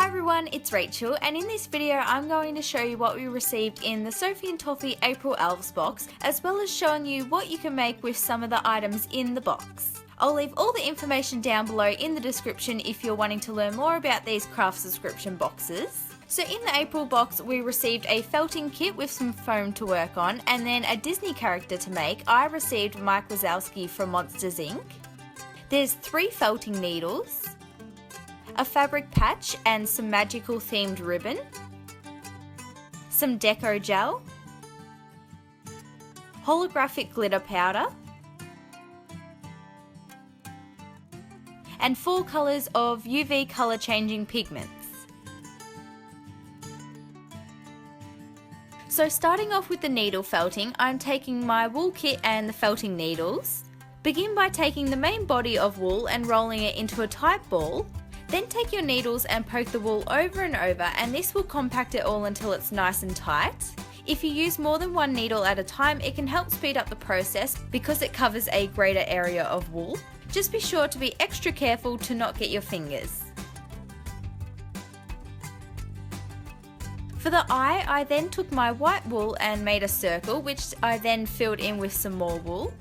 Hi everyone, it's Rachel, and in this video I'm going to show you what we received in the Sophie and Toffee April Elves box, as well as showing you what you can make with some of the items in the box. I'll leave all the information down below in the description if you're wanting to learn more about these craft subscription boxes. So in the April box we received a felting kit with some foam to work on, and then a Disney character to make. I received Mike Wazowski from Monsters Inc. There's 3 felting needles, a fabric patch and some magical themed ribbon, some deco gel, holographic glitter powder, and 4 colours of UV colour changing pigments. So starting off with the needle felting, I'm taking my wool kit and the felting needles. Begin by taking the main body of wool and rolling it into a tight ball. Then take your needles and poke the wool over and over, and this will compact it all until it's nice and tight. If you use more than one needle at a time, it can help speed up the process because it covers a greater area of wool. Just be sure to be extra careful to not get your fingers. For the eye, I then took my white wool and made a circle, which I then filled in with some more wool.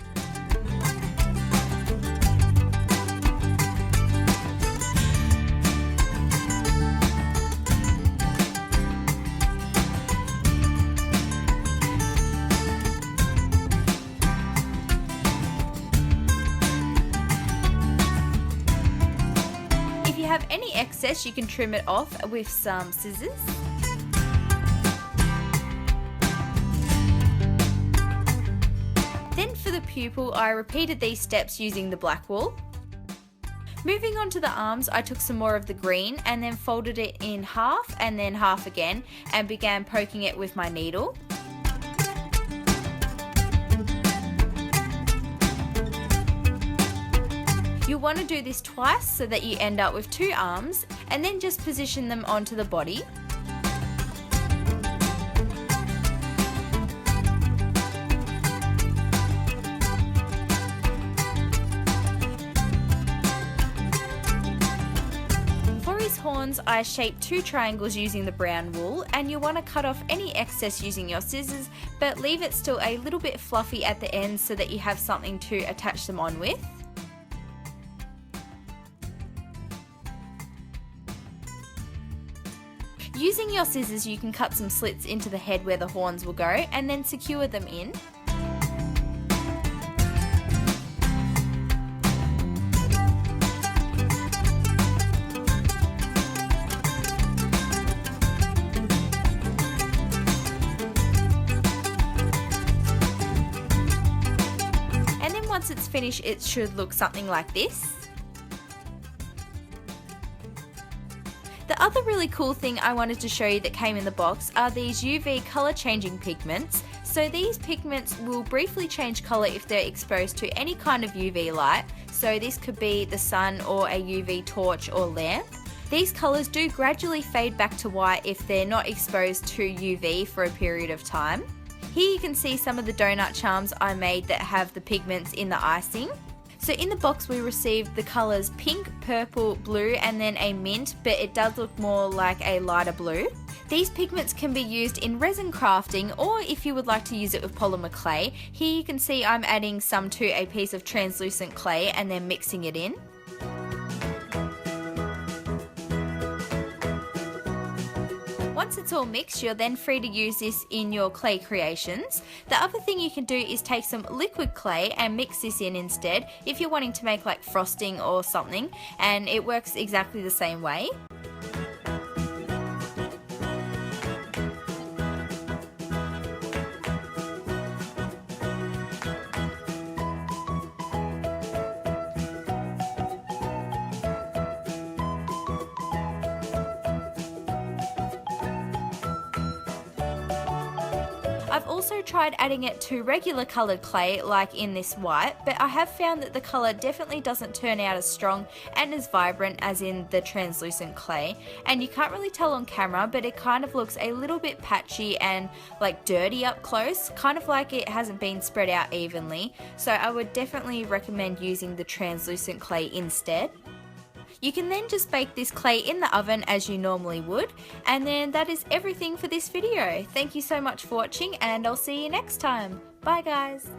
If you have any excess, you can trim it off with some scissors. Then for the pupil, I repeated these steps using the black wool. Moving on to the arms, I took some more of the green and then folded it in half and then half again and began poking it with my needle. You'll want to do this twice so that you end up with 2 arms, and then just position them onto the body. For his horns, I shaped 2 triangles using the brown wool, and you'll want to cut off any excess using your scissors, but leave it still a little bit fluffy at the end so that you have something to attach them on with. Using your scissors, you can cut some slits into the head where the horns will go and then secure them in. And then once it's finished, it should look something like this. The other really cool thing I wanted to show you that came in the box are these UV colour changing pigments. So these pigments will briefly change colour if they're exposed to any kind of UV light. So this could be the sun or a UV torch or lamp. These colours do gradually fade back to white if they're not exposed to UV for a period of time. Here you can see some of the donut charms I made that have the pigments in the icing. So in the box we received the colours pink, purple, blue and then a mint, but it does look more like a lighter blue. These pigments can be used in resin crafting, or if you would like to use it with polymer clay. Here you can see I'm adding some to a piece of translucent clay and then mixing it in. Once it's all mixed, you're then free to use this in your clay creations. The other thing you can do is take some liquid clay and mix this in instead if you're wanting to make like frosting or something, and it works exactly the same way. I've also tried adding it to regular coloured clay like in this white, but I have found that the colour definitely doesn't turn out as strong and as vibrant as in the translucent clay, and you can't really tell on camera, but it kind of looks a little bit patchy and like dirty up close, kind of like it hasn't been spread out evenly, so I would definitely recommend using the translucent clay instead. You can then just bake this clay in the oven as you normally would, and then that is everything for this video. Thank you so much for watching, and I'll see you next time. Bye guys!